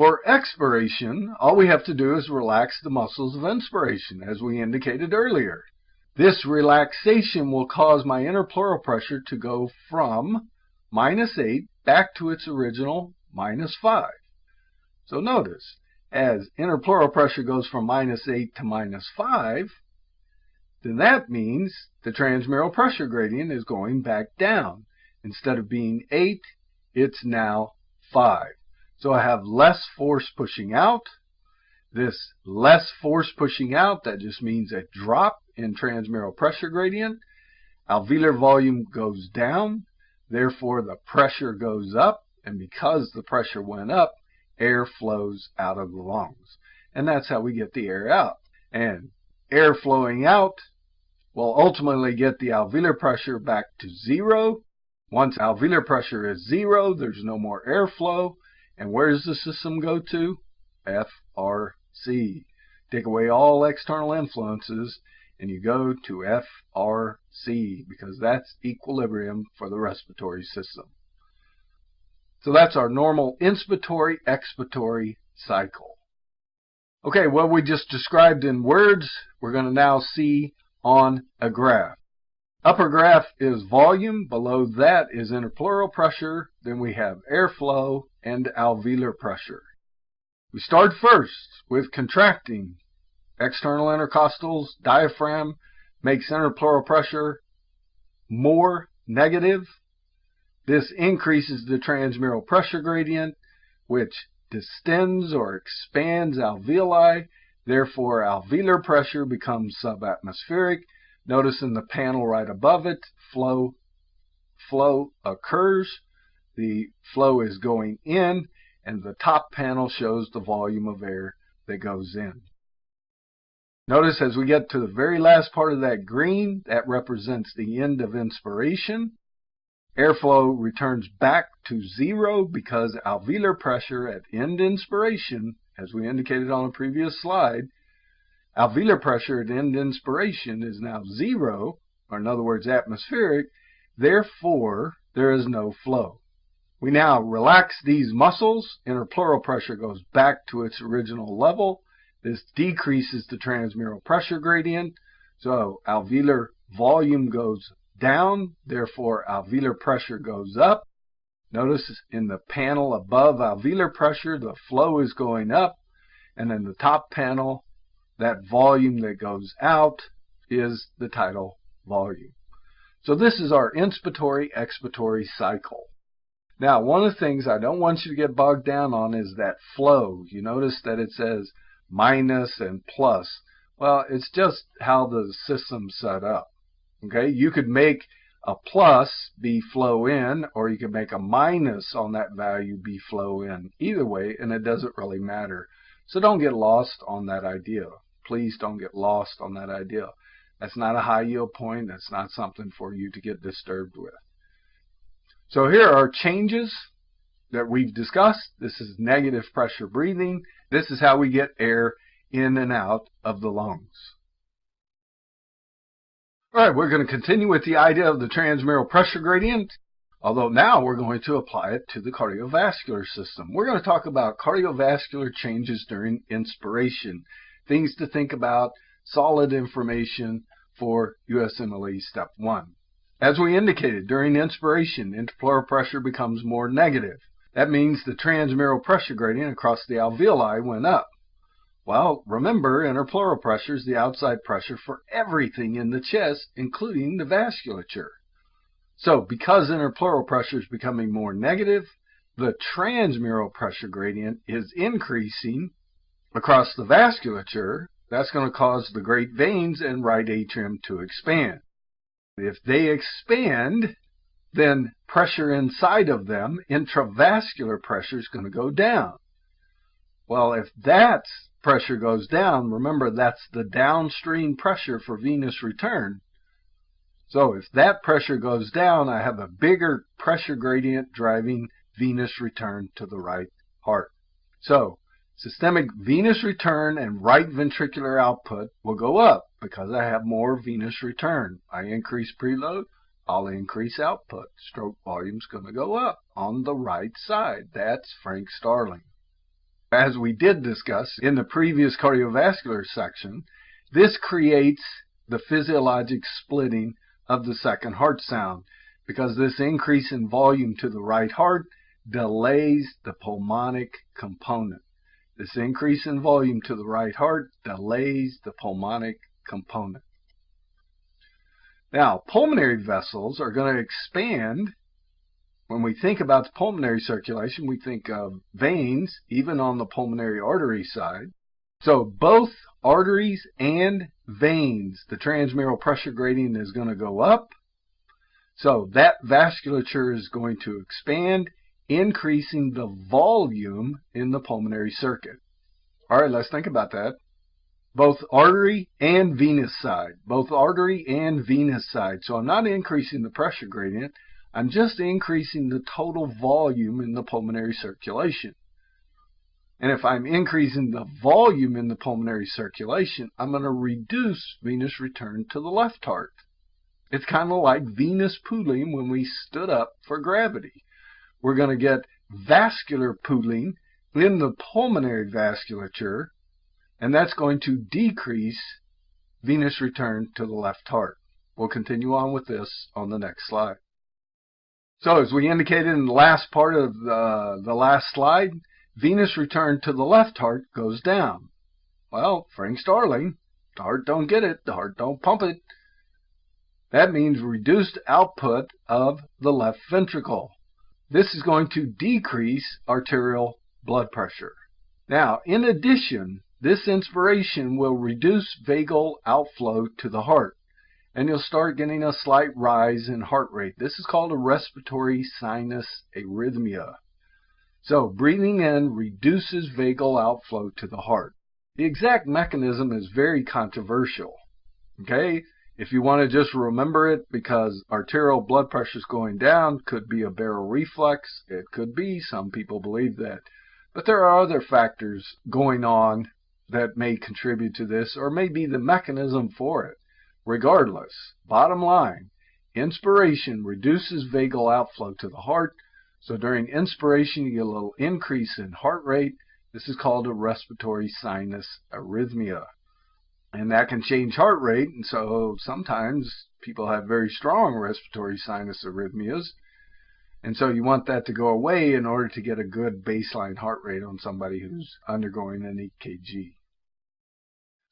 For expiration, all we have to do is relax the muscles of inspiration, as we indicated earlier. This relaxation will cause my inner pleural pressure to go from -8 back to its original -5. So notice, as inner pleural pressure goes from -8 to -5, then that means the transmural pressure gradient is going back down. Instead of being 8, it's now 5. So I have less force pushing out. This less force pushing out, that just means a drop in transmural pressure gradient. Alveolar volume goes down, therefore the pressure goes up, and because the pressure went up, air flows out of the lungs. And that's how we get the air out. And air flowing out will ultimately get the alveolar pressure back to 0. Once alveolar pressure is 0, there's no more airflow. And where does the system go to? FRC. Take away all external influences and you go to FRC because that's equilibrium for the respiratory system. So that's our normal inspiratory-expiratory cycle. Okay, what we just described in words, we're going to now see on a graph. Upper graph is volume, below that is interpleural pressure, then we have airflow and alveolar pressure. We start first with contracting. External intercostals, diaphragm makes interpleural pressure more negative. This increases the transmural pressure gradient, which distends or expands alveoli. Therefore, alveolar pressure becomes subatmospheric. Notice in the panel right above it, flow occurs. The flow is going in, and the top panel shows the volume of air that goes in. Notice as we get to the very last part of that green, that represents the end of inspiration. Airflow returns back to 0 because alveolar pressure at end inspiration, as we indicated on a previous slide, alveolar pressure at end inspiration is now 0, or in other words, atmospheric. Therefore, there is no flow. We now relax these muscles. Interpleural pressure goes back to its original level. This decreases the transmural pressure gradient. So alveolar volume goes down. Therefore, alveolar pressure goes up. Notice in the panel above alveolar pressure, the flow is going up. And in the top panel, that volume that goes out is the tidal volume. So this is our inspiratory-expiratory cycle. Now, one of the things I don't want you to get bogged down on is that flow. You notice that it says minus and plus. Well, it's just how the system's set up. Okay, you could make a plus be flow in, or you could make a minus on that value be flow in. Either way, and it doesn't really matter. So don't get lost on that idea. Please don't get lost on that idea. That's not a high yield point. That's not something for you to get disturbed with. So here are changes that we've discussed. This is negative pressure breathing. This is how we get air in and out of the lungs. All right, we're going to continue with the idea of the transmural pressure gradient, although now we're going to apply it to the cardiovascular system. We're going to talk about cardiovascular changes during inspiration, things to think about, solid information for USMLE Step 1. As we indicated, during inspiration, interpleural pressure becomes more negative. That means the transmural pressure gradient across the alveoli went up. Well, remember, interpleural pressure is the outside pressure for everything in the chest, including the vasculature. So, because interpleural pressure is becoming more negative, the transmural pressure gradient is increasing across the vasculature. That's going to cause the great veins and right atrium to expand. If they expand, then pressure inside of them, intravascular pressure, is going to go down. Well, if that pressure goes down, remember that's the downstream pressure for venous return. So if that pressure goes down, I have a bigger pressure gradient driving venous return to the right heart. So systemic venous return and right ventricular output will go up because I have more venous return. I increase preload, I'll increase output. Stroke volume's going to go up on the right side. That's Frank Starling. As we did discuss in the previous cardiovascular section, this creates the physiologic splitting of the second heart sound, because this increase in volume to the right heart delays the pulmonic component. This increase in volume to the right heart delays the pulmonic component. Now, pulmonary vessels are going to expand. When we think about the pulmonary circulation, we think of veins, even on the pulmonary artery side. So both arteries and veins, the transmural pressure gradient is going to go up. So that vasculature is going to expand, increasing the volume in the pulmonary circuit. All right, let's think about that. Both artery and venous side. Both artery and venous side. So I'm not increasing the pressure gradient. I'm just increasing the total volume in the pulmonary circulation. And if I'm increasing the volume in the pulmonary circulation, I'm going to reduce venous return to the left heart. It's kind of like venous pooling when we stood up for gravity. We're going to get vascular pooling in the pulmonary vasculature, and that's going to decrease venous return to the left heart. We'll continue on with this on the next slide. So as we indicated in the last part of the last slide, venous return to the left heart goes down. Well, Frank Starling, the heart don't get it, the heart don't pump it. That means reduced output of the left ventricle. This is going to decrease arterial blood pressure. Now, in addition, this inspiration will reduce vagal outflow to the heart, and you'll start getting a slight rise in heart rate. This is called a respiratory sinus arrhythmia. So breathing in reduces vagal outflow to the heart. The exact mechanism is very controversial. Okay, if you want to just remember it because arterial blood pressure is going down, could be a barrel reflex. It could be, some people believe that. But there are other factors going on that may contribute to this, or may be the mechanism for it. Regardless, bottom line, inspiration reduces vagal outflow to the heart. So during inspiration, you get a little increase in heart rate. This is called a respiratory sinus arrhythmia. And that can change heart rate. And so sometimes people have very strong respiratory sinus arrhythmias. And so you want that to go away in order to get a good baseline heart rate on somebody who's undergoing an EKG.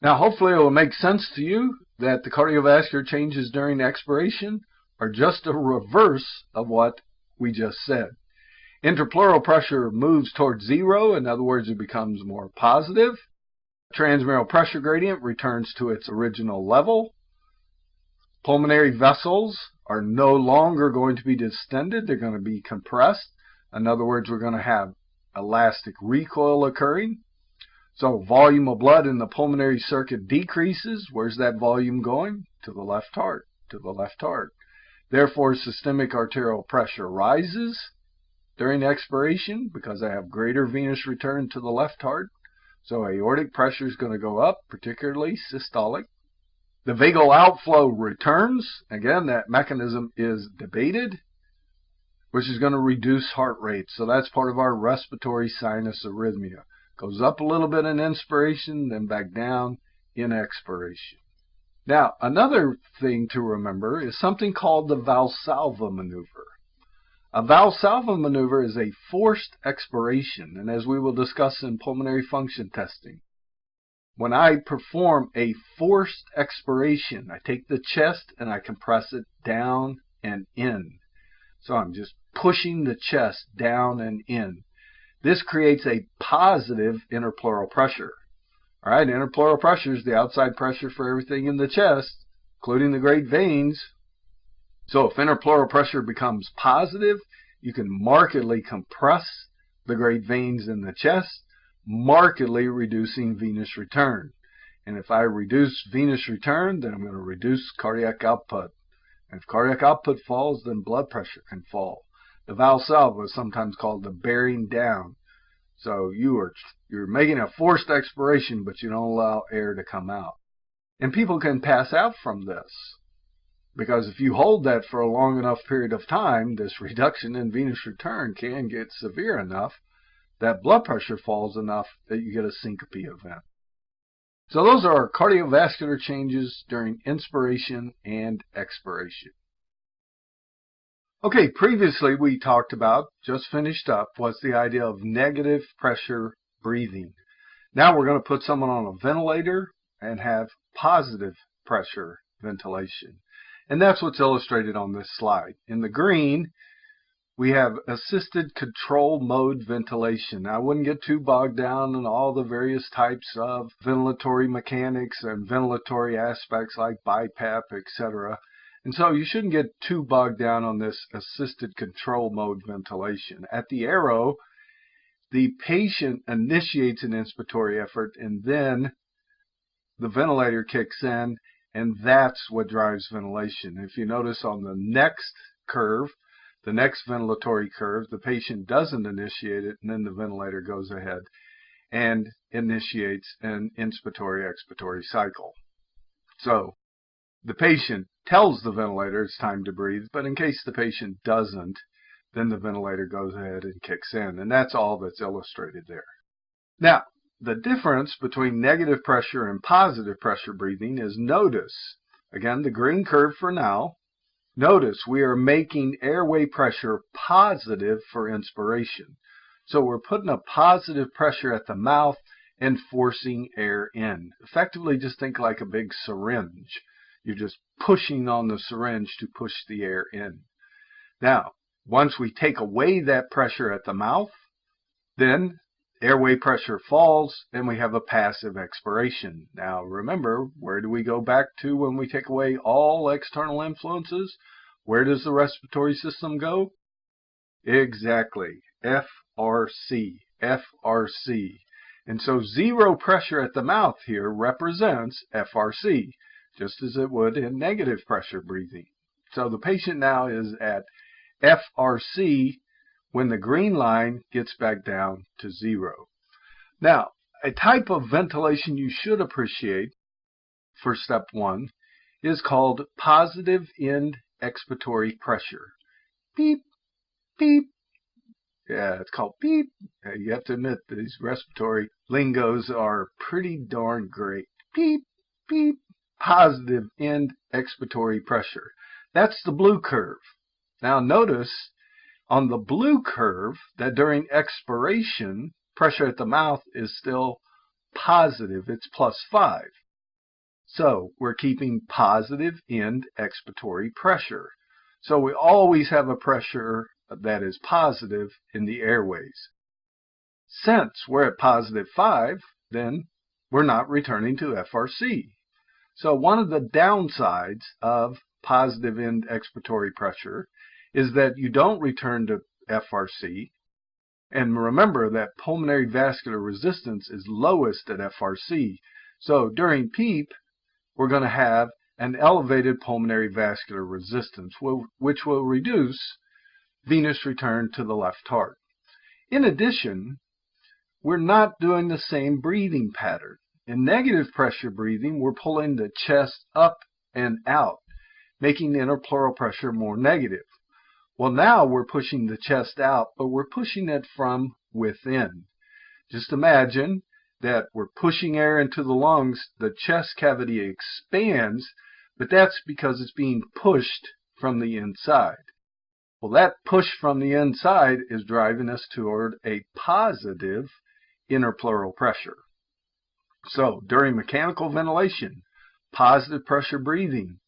Now, hopefully it will make sense to you that the cardiovascular changes during expiration are just a reverse of what we just said. Interpleural pressure moves towards zero. In other words, it becomes more positive. Transmural pressure gradient returns to its original level. Pulmonary vessels are no longer going to be distended. They're going to be compressed. In other words, we're going to have elastic recoil occurring. So volume of blood in the pulmonary circuit decreases. Where's that volume going? To the left heart, to the left heart. Therefore, systemic arterial pressure rises during expiration because I have greater venous return to the left heart. So aortic pressure is going to go up, particularly systolic. The vagal outflow returns. Again, that mechanism is debated, which is going to reduce heart rate. So that's part of our respiratory sinus arrhythmia. Goes up a little bit in inspiration, then back down in expiration. Now, another thing to remember is something called the Valsalva maneuver. A Valsalva maneuver is a forced expiration, and as we will discuss in pulmonary function testing, when I perform a forced expiration, I take the chest and I compress it down and in. So I'm just pushing the chest down and in. This creates a positive interpleural pressure. All right, interpleural pressure is the outside pressure for everything in the chest, including the great veins. So if interpleural pressure becomes positive, you can markedly compress the great veins in the chest, markedly reducing venous return. And if I reduce venous return, then I'm going to reduce cardiac output. And if cardiac output falls, then blood pressure can fall. The Valsalva is sometimes called the bearing down. So you're making a forced expiration, but you don't allow air to come out. And people can pass out from this, because if you hold that for a long enough period of time, this reduction in venous return can get severe enough that blood pressure falls enough that you get a syncope event. So those are our cardiovascular changes during inspiration and expiration. Okay, previously we talked about, just finished up, was the idea of negative pressure breathing. Now we're going to put someone on a ventilator and have positive pressure ventilation. And that's what's illustrated on this slide. In the green, we have assisted control mode ventilation. Now, I wouldn't get too bogged down in all the various types of ventilatory mechanics and ventilatory aspects like BiPAP, etc. And so you shouldn't get too bogged down on this assisted control mode ventilation. At the arrow, the patient initiates an inspiratory effort and then the ventilator kicks in, and that's what drives ventilation. If you notice on the next curve, the next ventilatory curve, the patient doesn't initiate it, and then the ventilator goes ahead and initiates an inspiratory-expiratory cycle. So the patient tells the ventilator it's time to breathe, but in case the patient doesn't, then the ventilator goes ahead and kicks in, and that's all that's illustrated there. Now, the difference between negative pressure and positive pressure breathing is, notice, again, the green curve for now, notice we are making airway pressure positive for inspiration. So we're putting a positive pressure at the mouth and forcing air in. Effectively, just think like a big syringe. You're just pushing on the syringe to push the air in. Now, once we take away that pressure at the mouth, then airway pressure falls and we have a passive expiration. Now remember, where do we go back to when we take away all external influences? Where does the respiratory system go? Exactly, FRC, FRC. And so zero pressure at the mouth here represents FRC, just as it would in negative pressure breathing. So the patient now is at FRC when the green line gets back down to 0. Now, a type of ventilation you should appreciate for step 1 is called positive end expiratory pressure. Beep, beep. Yeah, it's called beep. You have to admit these respiratory lingos are pretty darn great. Beep, beep. Positive end expiratory pressure. That's the blue curve. Now notice on the blue curve that during expiration, pressure at the mouth is still positive. It's +5. So we're keeping positive end expiratory pressure. So we always have a pressure that is positive in the airways. Since we're at +5, then we're not returning to FRC. So one of the downsides of positive end expiratory pressure is that you don't return to FRC. And remember that pulmonary vascular resistance is lowest at FRC. So during PEEP, we're going to have an elevated pulmonary vascular resistance, which will reduce venous return to the left heart. In addition, we're not doing the same breathing pattern. In negative pressure breathing, we're pulling the chest up and out, making the interpleural pressure more negative. Well, now we're pushing the chest out, but we're pushing it from within. Just imagine that we're pushing air into the lungs, the chest cavity expands, but that's because it's being pushed from the inside. Well, that push from the inside is driving us toward a positive interpleural pressure. So during mechanical ventilation, positive pressure breathing,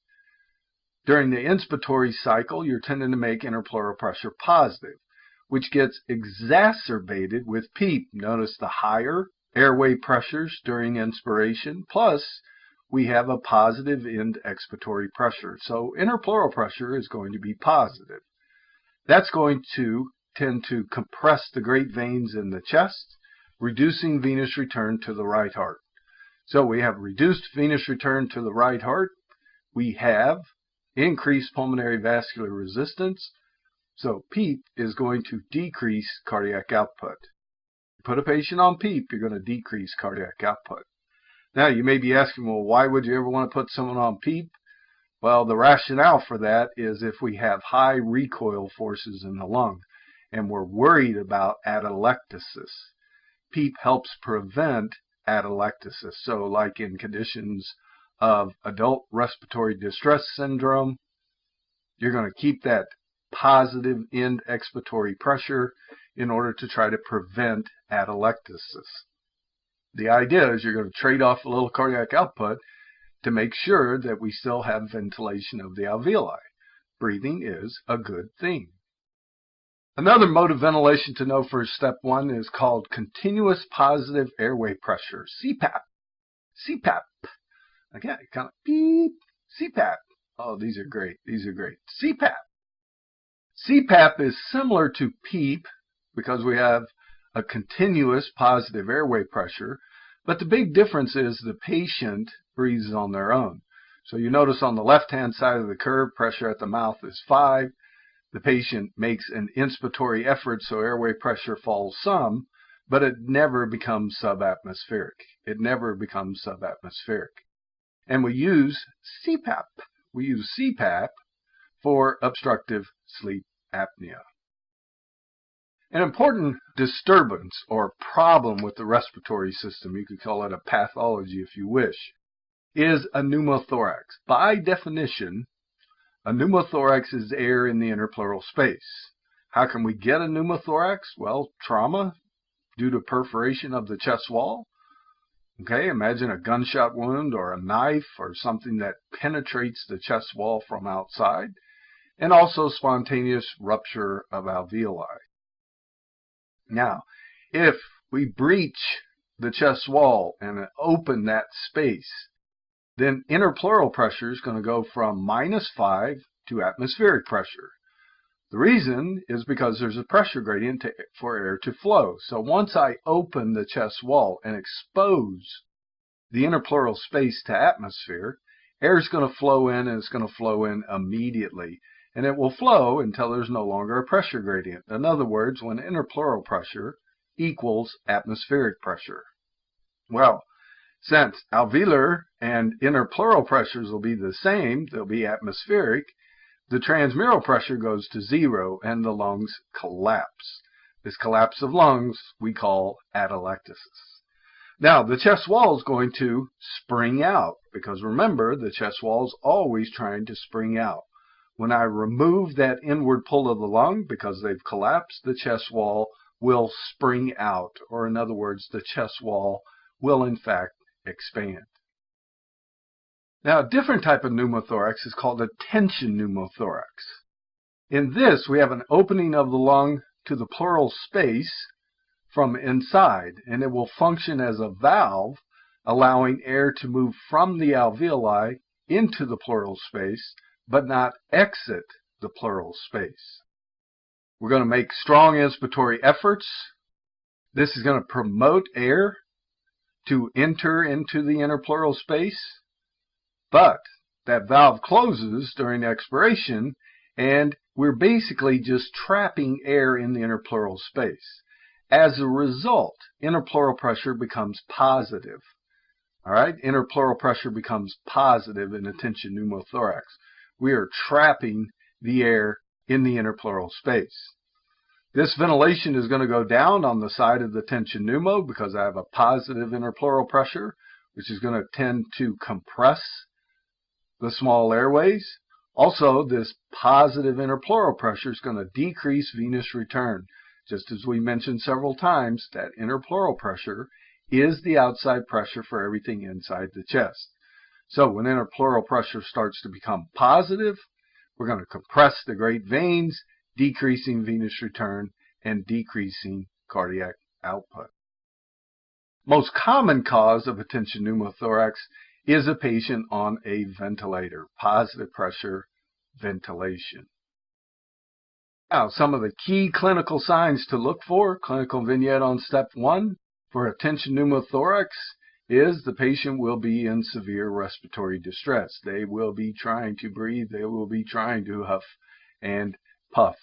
during the inspiratory cycle, you're tending to make interpleural pressure positive, which gets exacerbated with PEEP. Notice the higher airway pressures during inspiration, plus we have a positive end expiratory pressure. So interpleural pressure is going to be positive. That's going to tend to compress the great veins in the chest, reducing venous return to the right heart. So we have reduced venous return to the right heart. We have increased pulmonary vascular resistance. So PEEP is going to decrease cardiac output. Put a patient on PEEP, you're going to decrease cardiac output. Now you may be asking, well, why would you ever want to put someone on PEEP? Well, the rationale for that is if we have high recoil forces in the lung. and we're worried about atelectasis. PEEP helps prevent atelectasis. So like in conditions of adult respiratory distress syndrome, you're going to keep that positive end expiratory pressure in order to try to prevent atelectasis. The idea is you're going to trade off a little cardiac output to make sure that we still have ventilation of the alveoli. Breathing is a good thing. Another mode of ventilation to know for step 1 is called continuous positive airway pressure, CPAP. CPAP. Again, kind of beep, CPAP. Oh, these are great. These are great. CPAP. CPAP is similar to PEEP because we have a continuous positive airway pressure, but the big difference is the patient breathes on their own. So you notice on the left-hand side of the curve, pressure at the mouth is 5. The patient makes an inspiratory effort, so airway pressure falls some, but it never becomes subatmospheric. It never becomes subatmospheric. And we use CPAP. We use CPAP for obstructive sleep apnea. An important disturbance or problem with the respiratory system, you could call it a pathology if you wish, is a pneumothorax. By definition, a pneumothorax is air in the interpleural space. How can we get a pneumothorax? Well, trauma due to perforation of the chest wall. Okay, imagine a gunshot wound or a knife or something that penetrates the chest wall from outside, and also spontaneous rupture of alveoli. Now, if we breach the chest wall and open that space, then interpleural pressure is going to go from -5 to atmospheric pressure. The reason is because there's a pressure gradient for air to flow. So once I open the chest wall and expose the interpleural space to atmosphere, air is going to flow in, and it's going to flow in immediately. And it will flow until there's no longer a pressure gradient. In other words, when interpleural pressure equals atmospheric pressure. Well, since alveolar and interpleural pressures will be the same, they'll be atmospheric, the transmural pressure goes to 0 and the lungs collapse. This collapse of lungs we call atelectasis. Now, the chest wall is going to spring out, because remember, the chest wall is always trying to spring out. When I remove that inward pull of the lung, because they've collapsed, the chest wall will spring out, or in other words, the chest wall will in fact expand. Now, a different type of pneumothorax is called a tension pneumothorax. In this, we have an opening of the lung to the pleural space from inside, and it will function as a valve, allowing air to move from the alveoli into the pleural space, but not exit the pleural space. We're going to make strong inspiratory efforts. This is going to promote air to enter into the interpleural space, but that valve closes during expiration, and we're basically just trapping air in the interpleural space. As a result, interpleural pressure becomes positive. All right, interpleural pressure becomes positive in a tension pneumothorax. We are trapping the air in the interpleural space. This ventilation is going to go down on the side of the tension pneumo because I have a positive interpleural pressure, which is going to tend to compress the small airways. Also, this positive interpleural pressure is going to decrease venous return. Just as we mentioned several times, that interpleural pressure is the outside pressure for everything inside the chest. So when interpleural pressure starts to become positive, we're going to compress the great veins, decreasing venous return and decreasing cardiac output. Most common cause of a tension pneumothorax is a patient on a ventilator, positive pressure ventilation. Now, some of the key clinical signs to look for, clinical vignette on step 1 for a tension pneumothorax, is the patient will be in severe respiratory distress. They will be trying to breathe. They will be trying to huff and puff.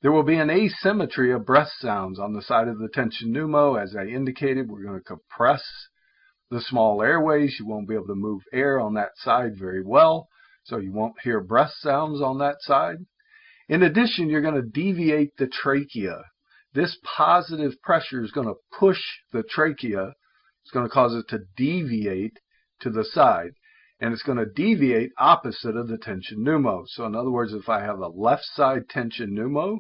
There will be an asymmetry of breath sounds on the side of the tension pneumo. As I indicated, we're going to compress the small airways. You won't be able to move air on that side very well, so you won't hear breath sounds on that side. In addition, you're going to deviate the trachea. This positive pressure is going to push the trachea. It's going to cause it to deviate to the side. And it's going to deviate opposite of the tension pneumo. So in other words, if I have a left side tension pneumo,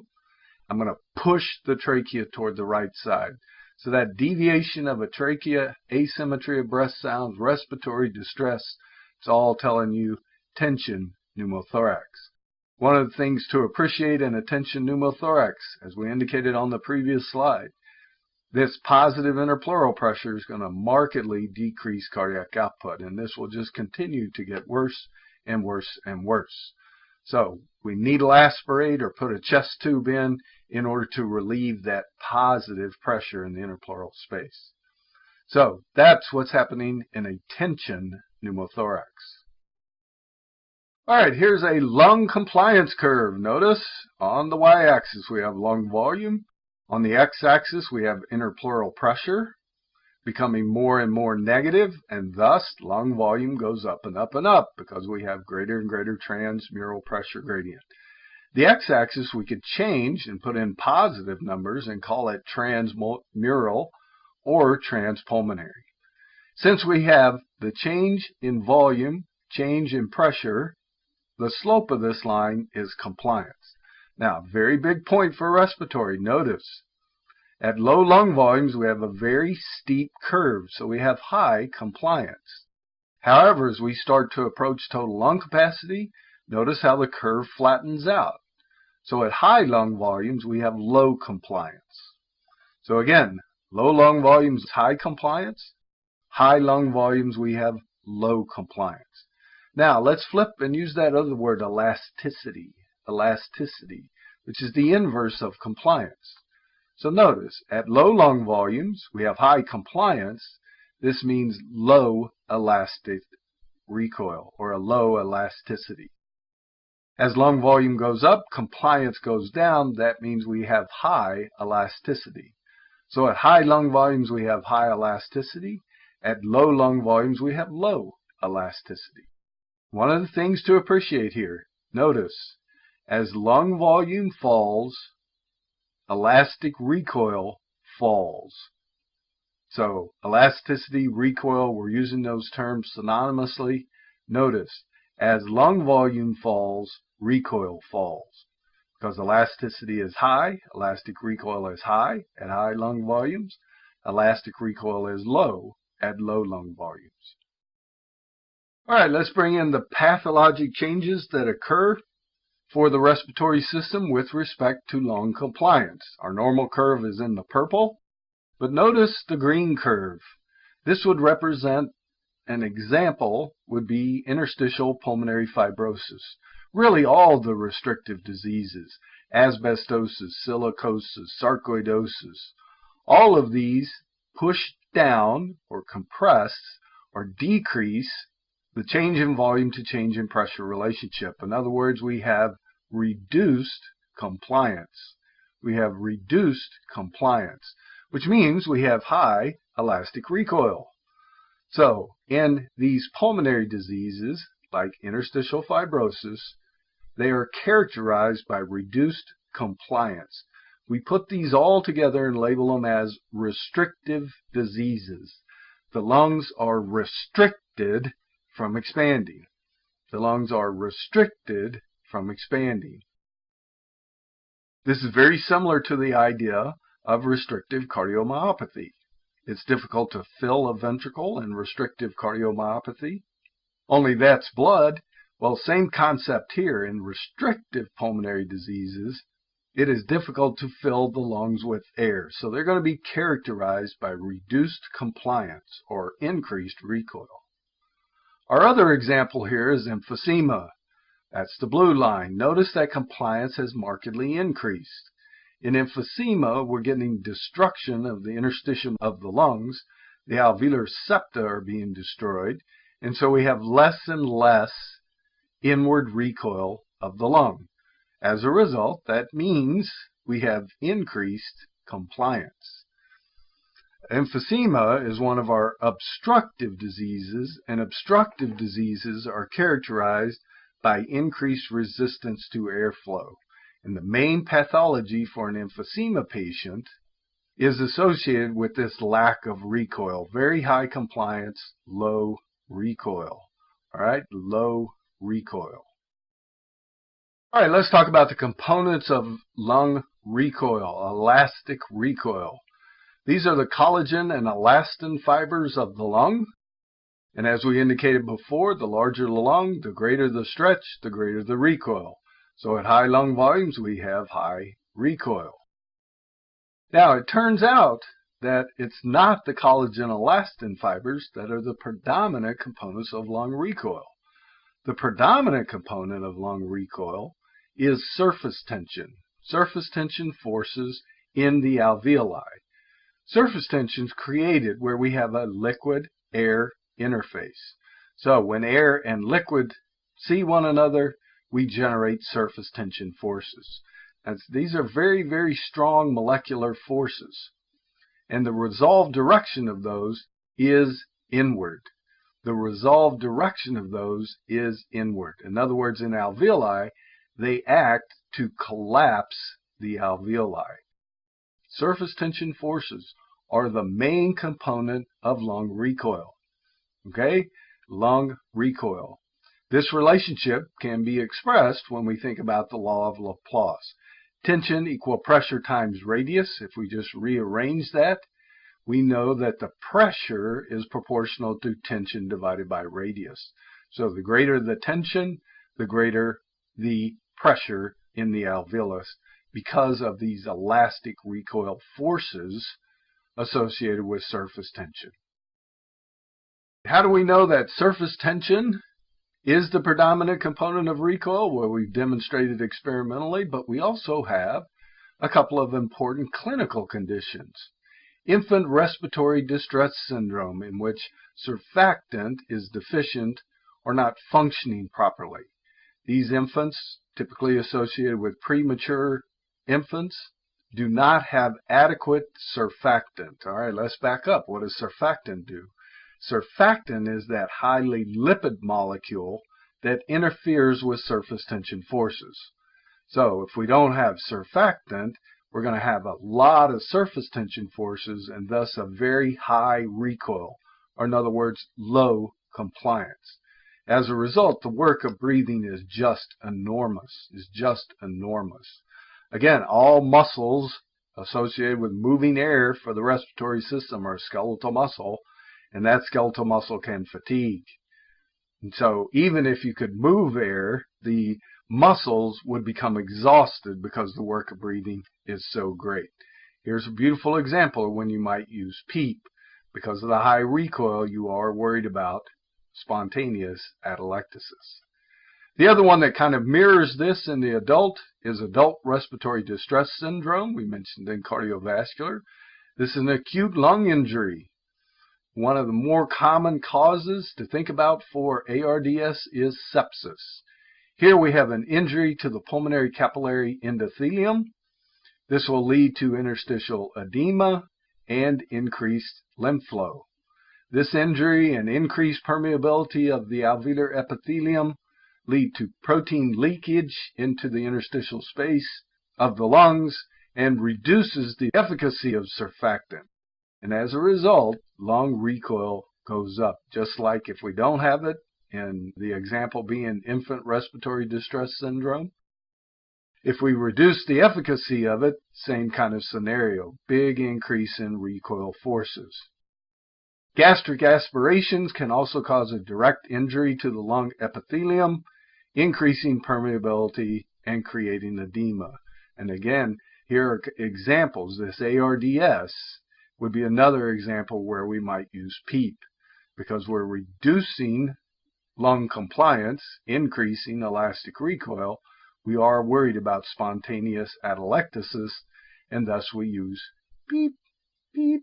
I'm going to push the trachea toward the right side. So that deviation of a trachea, asymmetry of breath sounds, respiratory distress, it's all telling you tension pneumothorax. One of the things to appreciate in a tension pneumothorax, as we indicated on the previous slide, this positive interpleural pressure is going to markedly decrease cardiac output, and this will just continue to get worse and worse and worse. So we needle aspirate or put a chest tube in order to relieve that positive pressure in the interpleural space. So that's what's happening in a tension pneumothorax. All right, here's a lung compliance curve. Notice on the y-axis we have lung volume. On the x-axis we have interpleural pressure becoming more and more negative, and thus lung volume goes up and up and up because we have greater and greater transmural pressure gradient. The x-axis we could change and put in positive numbers and call it transmural or transpulmonary. Since we have the change in volume, change in pressure, the slope of this line is compliance. Now, very big point for respiratory. Notice, at low lung volumes, we have a very steep curve, so we have high compliance. However, as we start to approach total lung capacity, notice how the curve flattens out. So at high lung volumes, we have low compliance. So again, low lung volumes, high compliance. High lung volumes, we have low compliance. Now, let's flip and use that other word, elasticity. Elasticity, which is the inverse of compliance. So notice, at low lung volumes, we have high compliance. This means low elastic recoil, or a low elasticity. As lung volume goes up, compliance goes down. That means we have high elasticity. So at high lung volumes, we have high elasticity. At low lung volumes, we have low elasticity. One of the things to appreciate here, notice, as lung volume falls, elastic recoil falls. So elasticity, recoil, we're using those terms synonymously. Notice, as lung volume falls, recoil falls. Because elasticity is high, elastic recoil is high at high lung volumes. Elastic recoil is low at low lung volumes. All right, let's bring in the pathologic changes that occur for the respiratory system with respect to lung compliance. Our normal curve is in the purple, but notice the green curve. This would represent an example would be interstitial pulmonary fibrosis. Really all the restrictive diseases, asbestosis, silicosis, sarcoidosis, all of these push down or compress or decrease the change in volume to change in pressure relationship. In other words, we have reduced compliance. We have reduced compliance, which means we have high elastic recoil. So in these pulmonary diseases, like interstitial fibrosis, they are characterized by reduced compliance. We put these all together and label them as restrictive diseases. The lungs are restricted from expanding. The lungs are restricted from expanding. This is very similar to the idea of restrictive cardiomyopathy. It's difficult to fill a ventricle in restrictive cardiomyopathy. Only that's blood. Well, same concept here. In restrictive pulmonary diseases, it is difficult to fill the lungs with air. So they're going to be characterized by reduced compliance or increased recoil. Our other example here is emphysema. That's the blue line. Notice that compliance has markedly increased. In emphysema, we're getting destruction of the interstitium of the lungs. The alveolar septa are being destroyed, and so we have less and less inward recoil of the lung. As a result, that means we have increased compliance. Emphysema is one of our obstructive diseases, and obstructive diseases are characterized by increased resistance to airflow. And the main pathology for an emphysema patient is associated with this lack of recoil. Very high compliance, low recoil. All right, low recoil. All right, let's talk about the components of lung recoil, elastic recoil. These are the collagen and elastin fibers of the lung. And as we indicated before, the larger the lung, the greater the stretch, the greater the recoil. So at high lung volumes, we have high recoil. Now, it turns out that it's not the collagen elastin fibers that are the predominant components of lung recoil. The predominant component of lung recoil is surface tension forces in the alveoli. Surface tension is created where we have a liquid-air interface. So when air and liquid see one another, we generate surface tension forces. These are very, very strong molecular forces. And the resolved direction of those is inward. The resolved direction of those is inward. In other words, in alveoli, they act to collapse the alveoli. Surface tension forces are the main component of lung recoil. Okay? Lung recoil. This relationship can be expressed when we think about the law of Laplace. Tension equal pressure times radius. If we just rearrange that, we know that the pressure is proportional to tension divided by radius. So the greater the tension, the greater the pressure in the alveolus because of these elastic recoil forces associated with surface tension. How do we know that surface tension is the predominant component of recoil? Well, we've demonstrated experimentally, but we also have a couple of important clinical conditions. Infant respiratory distress syndrome, in which surfactant is deficient or not functioning properly. These infants, typically associated with premature infants, do not have adequate surfactant. All right, let's back up. What does surfactant do? Surfactant is that highly lipid molecule that interferes with surface tension forces. So if we don't have surfactant, we're going to have a lot of surface tension forces and thus a very high recoil, or in other words, low compliance. As a result, the work of breathing is just enormous, Again, all muscles associated with moving air for the respiratory system are skeletal muscle, and that skeletal muscle can fatigue. And so even if you could move air, the muscles would become exhausted because the work of breathing is so great. Here's a beautiful example of when you might use PEEP. Because of the high recoil, you are worried about spontaneous atelectasis. The other one that kind of mirrors this in the adult is adult respiratory distress syndrome. We mentioned in cardiovascular. This is an acute lung injury. One of the more common causes to think about for ARDS is sepsis. Here we have an injury to the pulmonary capillary endothelium. This will lead to interstitial edema and increased lymph flow. This injury and increased permeability of the alveolar epithelium lead to protein leakage into the interstitial space of the lungs and reduces the efficacy of surfactant. And as a result, lung recoil goes up, just like if we don't have it, in the example being infant respiratory distress syndrome. If we reduce the efficacy of it, same kind of scenario, big increase in recoil forces. Gastric aspirations can also cause a direct injury to the lung epithelium, increasing permeability and creating edema. And again, here are examples. This ARDS would be another example where we might use PEEP because we're reducing lung compliance, increasing elastic recoil. We are worried about spontaneous atelectasis, and thus we use PEEP, PEEP.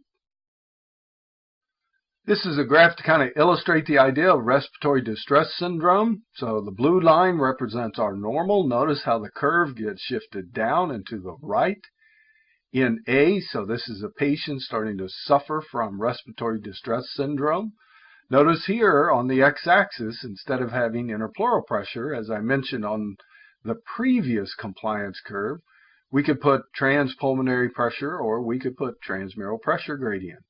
This is a graph to kind of illustrate the idea of respiratory distress syndrome. So the blue line represents our normal. Notice how the curve gets shifted down and to the right. In A, so this is a patient starting to suffer from respiratory distress syndrome. Notice here on the x-axis, instead of having interpleural pressure, as I mentioned on the previous compliance curve, we could put transpulmonary pressure or we could put transmural pressure gradient.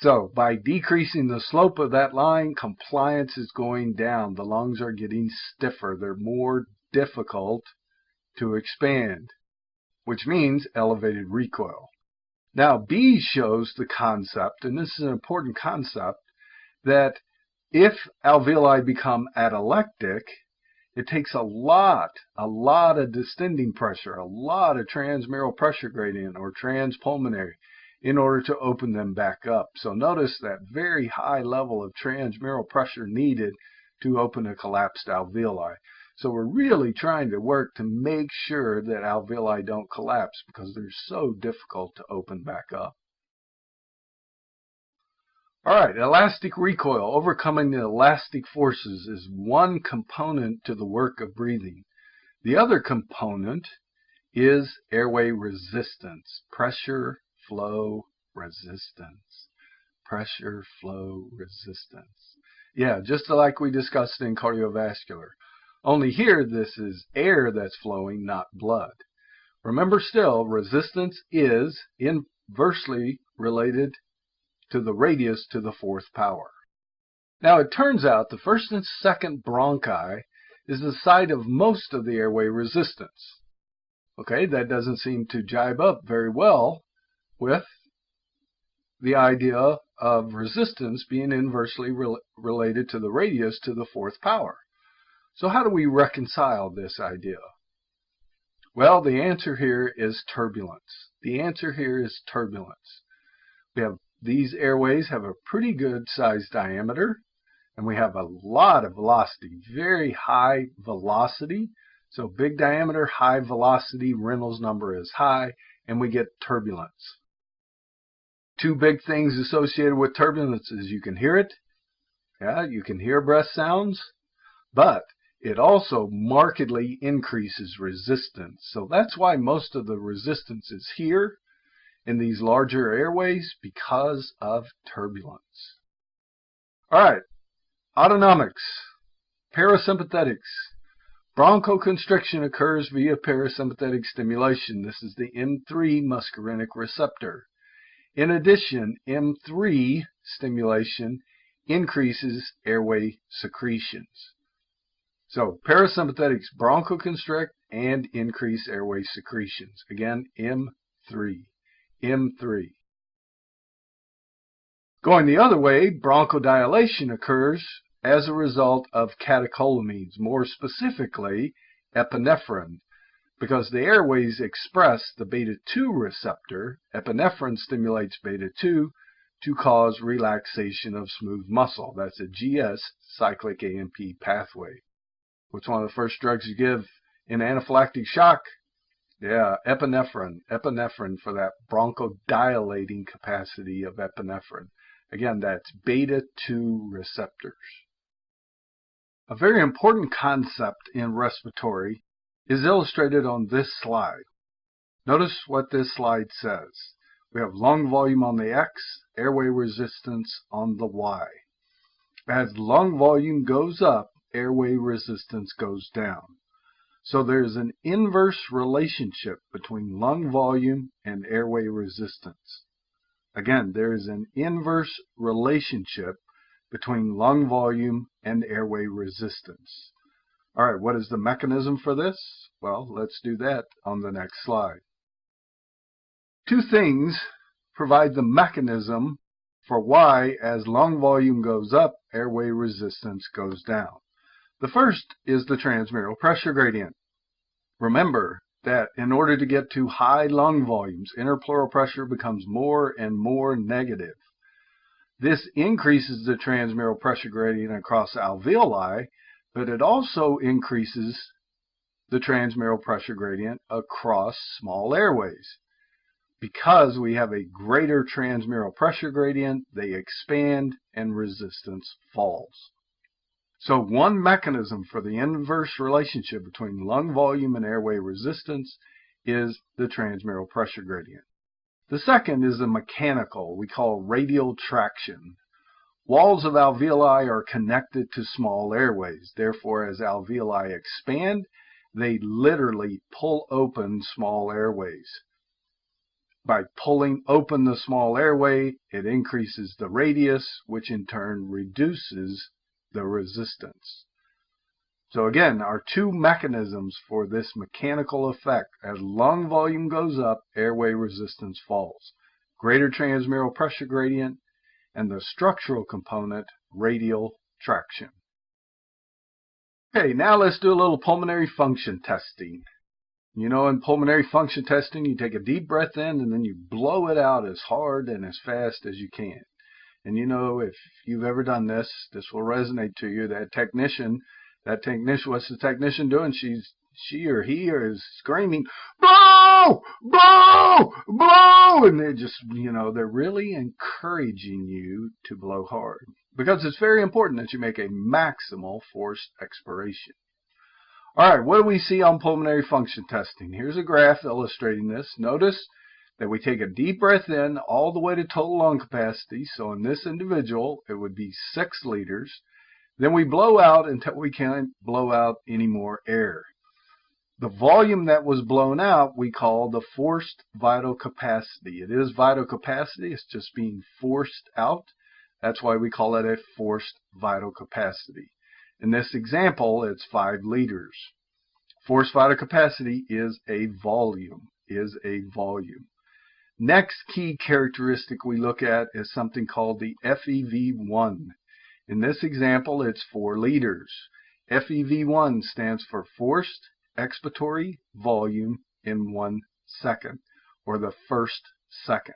So by decreasing the slope of that line, compliance is going down. The lungs are getting stiffer. They're more difficult to expand, which means elevated recoil. Now B shows the concept, and this is an important concept, that if alveoli become atelectic, it takes a lot of distending pressure, a lot of transmural pressure gradient or transpulmonary in order to open them back up. So notice that very high level of transmural pressure needed to open a collapsed alveoli. So we're really trying to work to make sure that alveoli don't collapse because they're so difficult to open back up. All right, elastic recoil, overcoming the elastic forces, is one component to the work of breathing. The other component is airway resistance, pressure flow resistance, pressure flow resistance. Yeah, just like we discussed in cardiovascular. Only here, this is air that's flowing, not blood. Remember still, resistance is inversely related to the radius to the fourth power. Now it turns out the first and second bronchi is the site of most of the airway resistance. Okay, that doesn't seem to jibe up very well with the idea of resistance being inversely related to the radius to the fourth power. So how do we reconcile this idea? Well, the answer here is turbulence. The answer here is turbulence. These airways have a pretty good sized diameter, and we have a lot of velocity, very high velocity. So big diameter, high velocity, Reynolds number is high, and we get turbulence. Two big things associated with turbulence is you can hear it. Yeah, you can hear breath sounds, but it also markedly increases resistance. So that's why most of the resistance is here in these larger airways, because of turbulence. All right, autonomics, parasympathetics. Bronchoconstriction occurs via parasympathetic stimulation. This is the M3 muscarinic receptor. In addition, M3 stimulation increases airway secretions. So parasympathetics bronchoconstrict and increase airway secretions. Again, M3. M3. Going the other way, bronchodilation occurs as a result of catecholamines, more specifically epinephrine. Because the airways express the beta-2 receptor, epinephrine stimulates beta-2 to cause relaxation of smooth muscle. That's a GS, cyclic AMP pathway. What's one of the first drugs you give in anaphylactic shock? Yeah, epinephrine. Epinephrine for that bronchodilating capacity of epinephrine. Again, that's beta-2 receptors. A very important concept in respiratory is illustrated on this slide. Notice what this slide says. We have lung volume on the X, airway resistance on the Y. As lung volume goes up, airway resistance goes down. So there's an inverse relationship between lung volume and airway resistance. Again, there is an inverse relationship between lung volume and airway resistance. All right, what is the mechanism for this? Well, let's do that on the next slide. Two things provide the mechanism for why, as lung volume goes up, airway resistance goes down. The first is the transmural pressure gradient. Remember that in order to get to high lung volumes, interpleural pressure becomes more and more negative. This increases the transmural pressure gradient across alveoli, but it also increases the transmural pressure gradient across small airways. Because we have a greater transmural pressure gradient, they expand and resistance falls. So one mechanism for the inverse relationship between lung volume and airway resistance is the transmural pressure gradient. The second is a mechanical, we call radial traction. Walls of alveoli are connected to small airways. Therefore, as alveoli expand, They literally pull open small airways. By pulling open the small airway, it increases the radius, which in turn reduces the resistance. So again, our two mechanisms for this mechanical effect: as lung volume goes up, airway resistance falls. Greater transmural pressure gradient, and the structural component, radial traction. Okay, now let's do a little pulmonary function testing. You know, in pulmonary function testing, you take a deep breath in and then you blow it out as hard and as fast as you can. And you know, if you've ever done this, this will resonate to you. What's the technician doing? She or he is screaming, blow, blow, blow, and they're just, they're really encouraging you to blow hard, because it's very important that you make a maximal forced expiration. All right, what do we see on pulmonary function testing? Here's a graph illustrating this. Notice that we take a deep breath in all the way to total lung capacity. So in this individual, it would be 6 liters. Then we blow out until we can't blow out any more air. The volume that was blown out we call the forced vital capacity. It is vital capacity, it's just being forced out. That's why we call it a forced vital capacity. In this example, it's 5 liters. Forced vital capacity is a volume. Next key characteristic we look at is something called the FEV1. In this example, it's 4 liters. FEV1 stands for forced expiratory volume in 1 second, or the first second.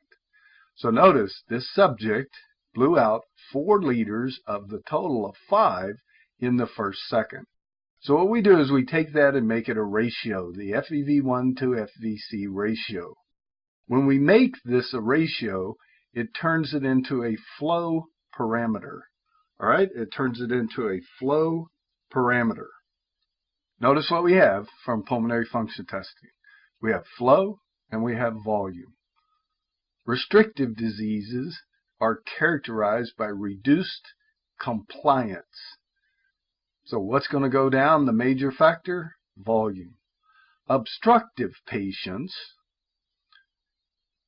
So notice this subject blew out 4 liters of the total of 5 in the first second. So what we do is we take that and make it a ratio, the FEV1 to FVC ratio. When we make this a ratio, it turns it into a flow parameter. All right, it turns it into a flow parameter. Notice what we have from pulmonary function testing. We have flow and we have volume. Restrictive diseases are characterized by reduced compliance. So what's going to go down? The major factor? Volume. Obstructive patients,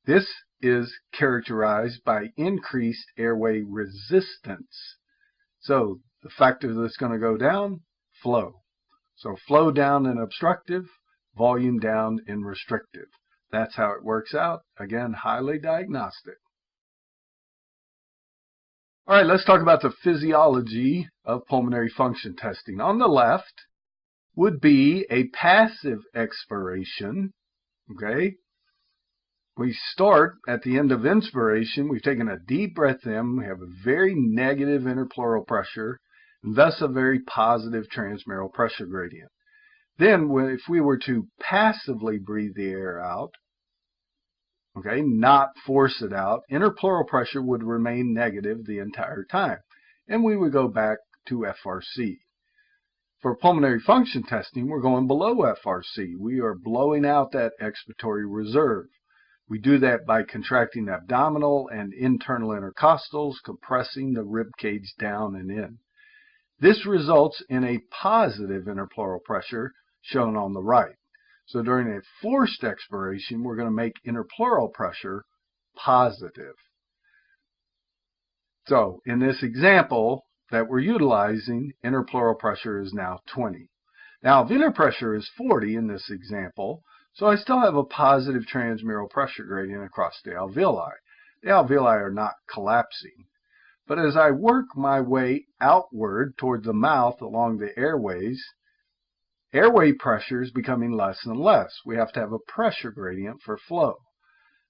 this is characterized by increased airway resistance. So the factor that's going to go down? Flow. So flow down in obstructive, volume down in restrictive. That's how it works out. Again, highly diagnostic. All right, let's talk about the physiology of pulmonary function testing. On the left would be a passive expiration. Okay, we start at the end of inspiration. We've taken a deep breath in. We have a very negative interpleural pressure, and thus a very positive transmural pressure gradient. Then, if we were to passively breathe the air out, okay, not force it out, interpleural pressure would remain negative the entire time, and we would go back to FRC. For pulmonary function testing, we're going below FRC. We are blowing out that expiratory reserve. We do that by contracting abdominal and internal intercostals, compressing the rib cage down and in. This results in a positive interpleural pressure shown on the right. So during a forced expiration, we're going to make interpleural pressure positive. So in this example that we're utilizing, interpleural pressure is now 20. Now venous pressure is 40 in this example, so I still have a positive transmural pressure gradient across the alveoli. The alveoli are not collapsing. But as I work my way outward toward the mouth along the airways, airway pressure is becoming less and less. We have to have a pressure gradient for flow.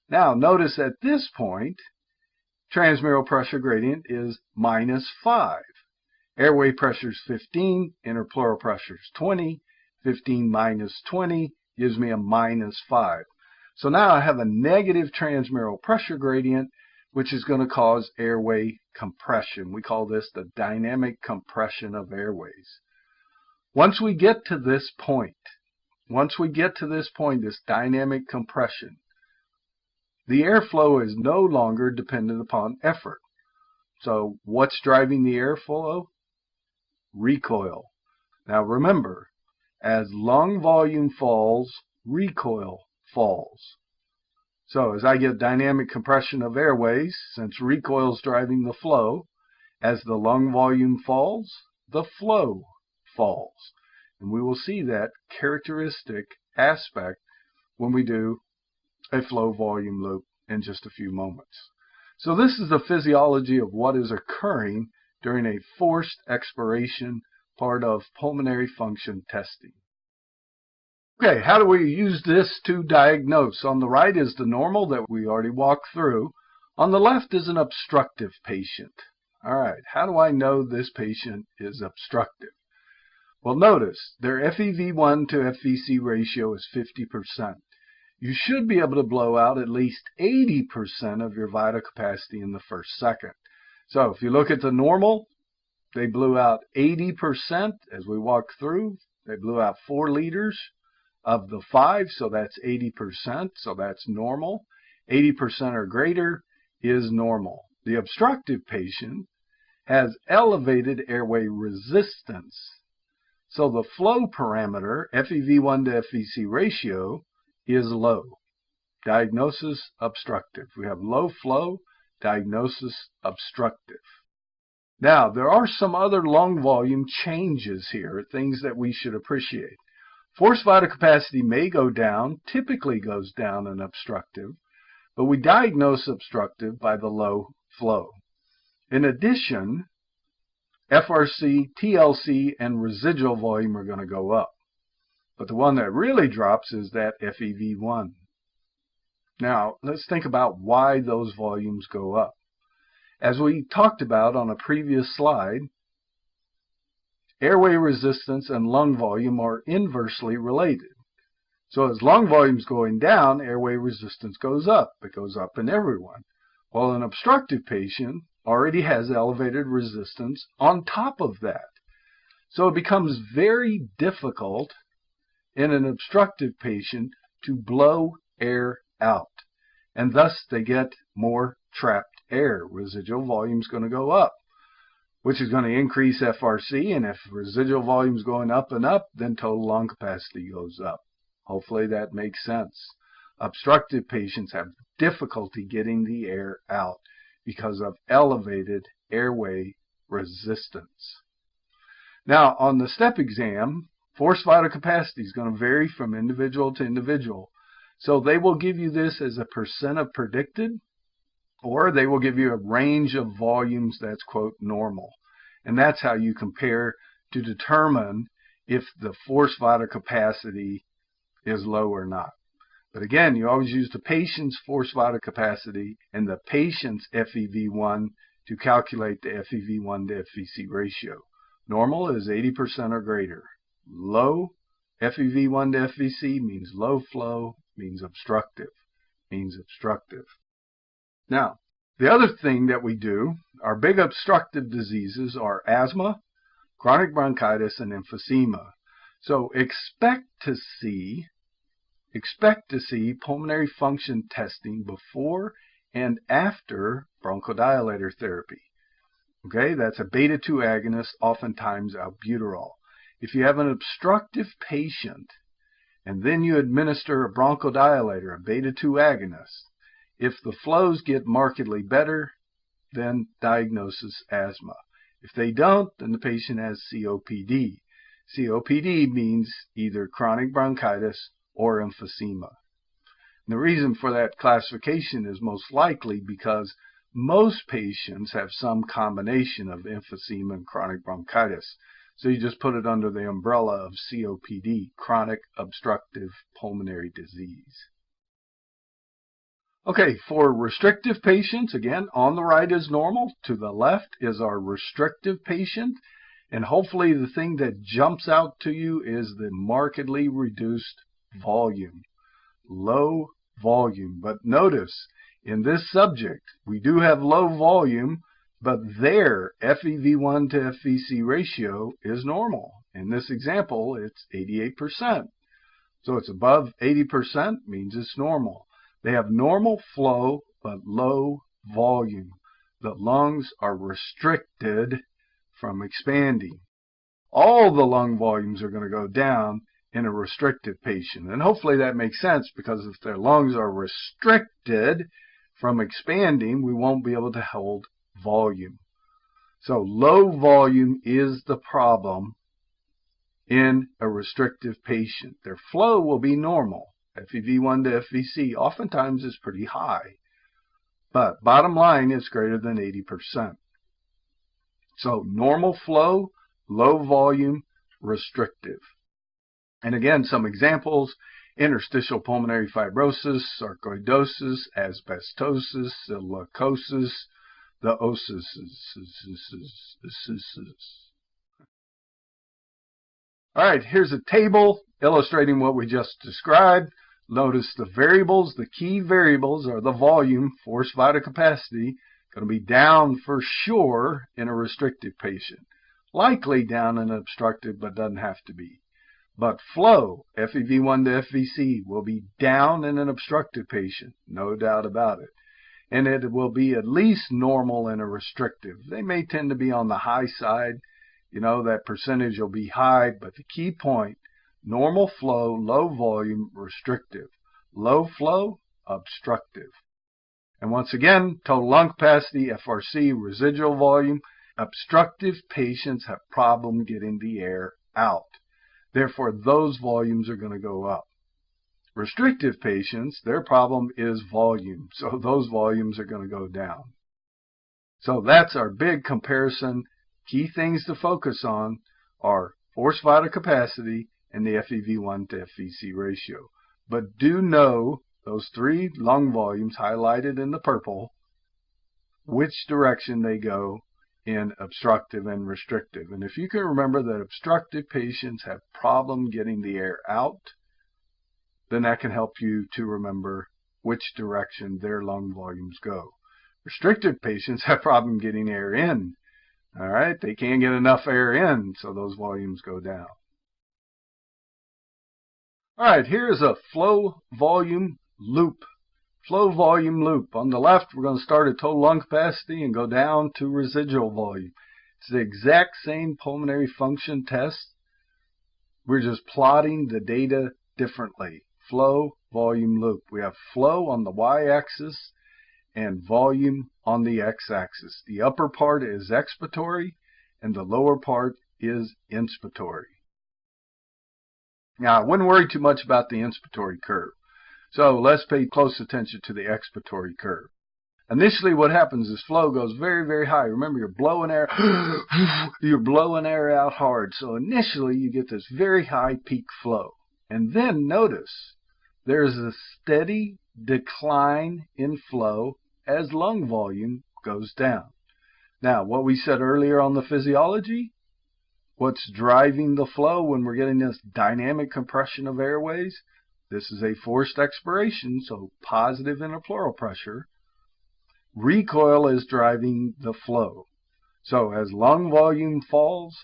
Now notice at this point, transmural pressure gradient is -5. Airway pressure is 15, interpleural pressure is 20. 15 minus 20 gives me a -5. So now I have a negative transmural pressure gradient, which is going to cause airway compression. We call this the dynamic compression of airways. Once we get to this point, this dynamic compression, the airflow is no longer dependent upon effort. So what's driving the airflow? Recoil. Now remember, As lung volume falls, recoil falls. So as I get dynamic compression of airways, since recoil is driving the flow, as the lung volume falls, the flow falls. And we will see that characteristic aspect when we do a flow volume loop in just a few moments. So this is the physiology of what is occurring during a forced expiration, part of pulmonary function testing. Okay, how do we use this to diagnose? On the right is the normal that we already walked through. On the left is an obstructive patient. All right, how do I know this patient is obstructive? Well, notice their FEV1 to FVC ratio is 50%. You should be able to blow out at least 80% of your vital capacity in the first second. So if you look at the normal, they blew out 80% as we walked through. They blew out 4 liters of the 5, so that's 80%, so that's normal. 80% or greater is normal. The obstructive patient has elevated airway resistance. So the flow parameter, FEV1 to FVC ratio, is low. Diagnosis, obstructive. We have low flow, diagnosis, obstructive. Now, there are some other lung volume changes here, things that we should appreciate. Forced vital capacity may go down, typically goes down in obstructive, but we diagnose obstructive by the low flow. In addition, FRC, TLC, and residual volume are going to go up. But the one that really drops is that FEV1. Now, let's think about why those volumes go up. As we talked about on a previous slide, airway resistance and lung volume are inversely related. So as lung volume is going down, airway resistance goes up. It goes up in everyone. While an obstructive patient already has elevated resistance on top of that. So it becomes very difficult in an obstructive patient to blow air out. And thus they get more trapped air. Residual volume is going to go up, which is going to increase FRC. And if residual volume is going up and up, then total lung capacity goes up. Hopefully that makes sense. Obstructive patients have difficulty getting the air out because of elevated airway resistance. Now, on the STEP exam, forced vital capacity is going to vary from individual to individual. So they will give you this as a percent of predicted, or they will give you a range of volumes that's, quote, normal. And that's how you compare to determine if the forced vital capacity is low or not. But again, you always use the patient's forced vital capacity and the patient's FEV1 to calculate the FEV1 to FVC ratio. Normal is 80% or greater. Low FEV1 to FVC means low flow, means obstructive, Now, the other thing that we do, our big obstructive diseases are asthma, chronic bronchitis, and emphysema. So expect to see pulmonary function testing before and after bronchodilator therapy. Okay, that's a beta-2 agonist, oftentimes albuterol. If you have an obstructive patient and then you administer a bronchodilator, a beta-2 agonist, if the flows get markedly better, then diagnosis asthma. If they don't, then the patient has COPD. COPD means either chronic bronchitis or emphysema. And the reason for that classification is most likely because most patients have some combination of emphysema and chronic bronchitis. So you just put it under the umbrella of COPD, chronic obstructive pulmonary disease. Okay, for restrictive patients, again, on the right is normal. To the left is our restrictive patient. And hopefully the thing that jumps out to you is the markedly reduced volume, low volume. But notice, in this subject, we do have low volume, but their FEV1 to FVC ratio is normal. In this example, it's 88%. So it's above 80%, means it's normal. They have normal flow, but low volume. The lungs are restricted from expanding. all the lung volumes are going to go down in a restrictive patient. And hopefully that makes sense, because if their lungs are restricted from expanding, we won't be able to hold volume. So low volume is the problem in a restrictive patient. Their flow will be normal. FEV1 to FVC oftentimes is pretty high, but bottom line is greater than 80%. So normal flow, low volume, restrictive. And again, some examples: interstitial pulmonary fibrosis, sarcoidosis, asbestosis, silicosis, the osis. All right, here's a table illustrating what we just described. Notice the variables. The key variables are the volume, forced vital capacity, going to be down for sure in a restrictive patient. Likely down in an obstructive, but doesn't have to be. But flow, FEV1 to FVC, will be down in an obstructive patient, no doubt about it. And it will be at least normal in a restrictive. They may tend to be on the high side. You know, that percentage will be high, but the key point: normal flow, low volume, restrictive. Low flow, obstructive. And once again, total lung capacity, FRC, residual volume. Obstructive patients have problem getting the air out. Therefore, those volumes are going to go up. Restrictive patients, their problem is volume, so those volumes are going to go down. So that's our big comparison. Key things to focus on are forced vital capacity and the FEV1 to FVC ratio. But do know those three lung volumes highlighted in the purple, which direction they go in obstructive and restrictive. And if you can remember that obstructive patients have problem getting the air out, then that can help you to remember which direction their lung volumes go. Restrictive patients have problem getting air in. All right, they can't get enough air in, so those volumes go down. All right, here's a flow volume loop. Flow volume loop. On the left, we're going to start at total lung capacity and go down to residual volume. It's the exact same pulmonary function test. We're just plotting the data differently. Flow volume loop. We have flow on the y-axis and volume on the x-axis. The upper part is expiratory and the lower part is inspiratory. Now, I wouldn't worry too much about the inspiratory curve. So let's pay close attention to the expiratory curve. Initially, what happens is flow goes very, very high. Remember, you're blowing air, you're blowing air out hard. So initially, you get this very high peak flow. And then notice, there's a steady decline in flow as lung volume goes down. Now, what we said earlier on the physiology, what's driving the flow when we're getting this dynamic compression of airways? This is a forced expiration, so positive interpleural pressure. Recoil is driving the flow. So as lung volume falls,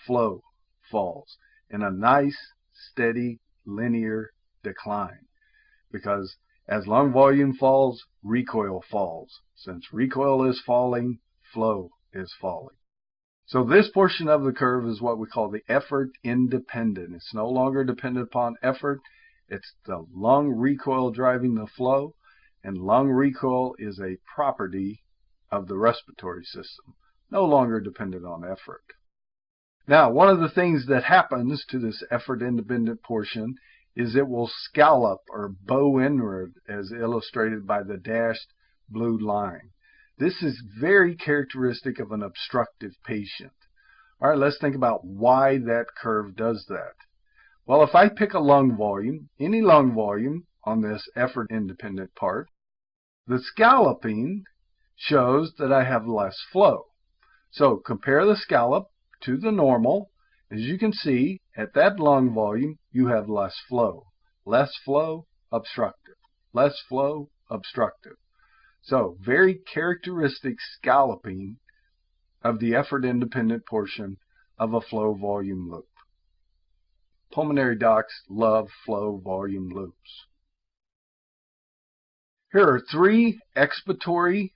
flow falls in a nice, steady, linear decline. Because as lung volume falls, recoil falls. Since recoil is falling, flow is falling. So this portion of the curve is what we call the effort independent. It's no longer dependent upon effort. It's the lung recoil driving the flow, and lung recoil is a property of the respiratory system, no longer dependent on effort. Now, one of the things that happens to this effort independent portion is it will scallop or bow inward, as illustrated by the dashed blue line. This is very characteristic of an obstructive patient. All right, let's think about why that curve does that. Well, if I pick a lung volume, any lung volume on this effort-independent part, the scalloping shows that I have less flow. So compare the scallop to the normal. As you can see, at that lung volume, you have less flow. Less flow, obstructive. Less flow, obstructive. So very characteristic scalloping of the effort-independent portion of a flow volume loop. Pulmonary docs love flow volume loops. Here are three expiratory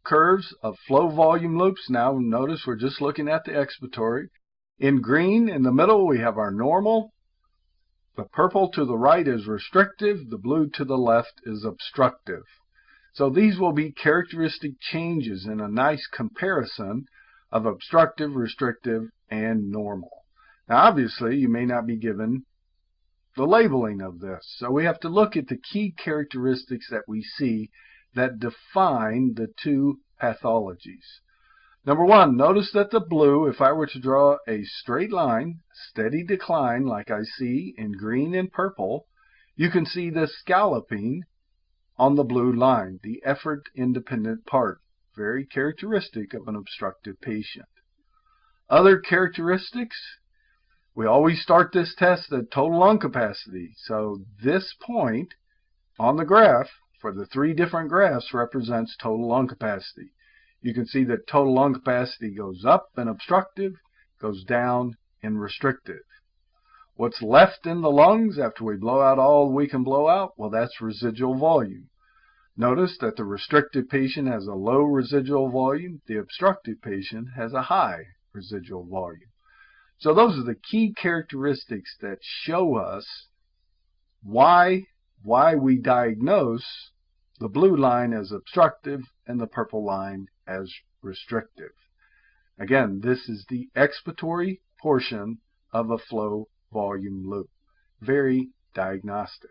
curves of flow volume loops. Now notice we're just looking at the expiratory. In green in the middle we have our normal. The purple to the right is restrictive. The blue to the left is obstructive. So these will be characteristic changes in a nice comparison of obstructive, restrictive, and normal. Now obviously you may not be given the labeling of this. So we have to look at the key characteristics that we see that define the two pathologies. Number one, notice that the blue, if I were to draw a straight line, steady decline like I see in green and purple, you can see the scalloping on the blue line, the effort-independent part, very characteristic of an obstructive patient. Other characteristics, we always start this test at total lung capacity. So this point on the graph for the three different graphs represents total lung capacity. You can see that total lung capacity goes up in obstructive, goes down in restrictive. What's left in the lungs after we blow out all we can blow out? Well, that's residual volume. Notice that the restrictive patient has a low residual volume. The obstructive patient has a high residual volume. So those are the key characteristics that show us why we diagnose the blue line as obstructive and the purple line as restrictive. Again, this is the expiratory portion of a flow volume loop. Very diagnostic.